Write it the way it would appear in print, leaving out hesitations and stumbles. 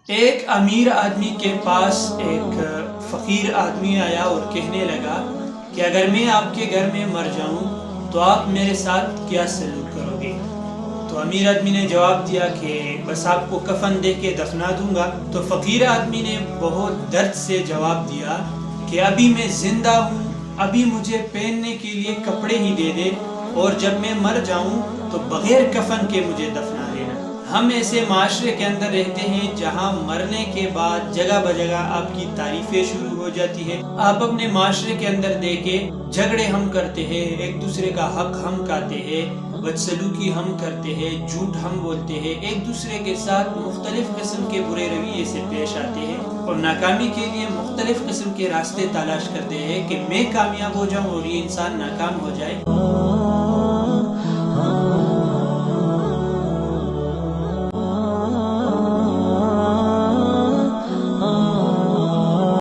ایک امیر آدمی کے پاس ایک فقیر آدمی آیا اور کہنے لگا کہ اگر میں آپ کے گھر میں مر جاؤں تو آپ میرے ساتھ کیا سلوک کرو گے؟ تو امیر آدمی نے جواب دیا کہ بس آپ کو کفن دے کے دفنا دوں گا۔ تو فقیر آدمی نے بہت درد سے جواب دیا کہ ابھی میں زندہ ہوں، ابھی مجھے پہننے کے لیے کپڑے ہی دے دے، اور جب میں مر جاؤں تو بغیر کفن کے مجھے دفنا دینا۔ ہم ایسے معاشرے کے اندر رہتے ہیں جہاں مرنے کے بعد جگہ بجگہ آپ کی تعریفیں شروع ہو جاتی ہیں۔ آپ اپنے معاشرے کے اندر دیکھیں، جھگڑے ہم کرتے ہیں، ایک دوسرے کا حق ہم کھاتے ہیں، بدسلوکی ہم کرتے ہیں، جھوٹ ہم بولتے ہیں، ایک دوسرے کے ساتھ مختلف قسم کے برے رویے سے پیش آتے ہیں، اور ناکامی کے لیے مختلف قسم کے راستے تلاش کرتے ہیں کہ میں کامیاب ہو جاؤں اور یہ انسان ناکام ہو جائے۔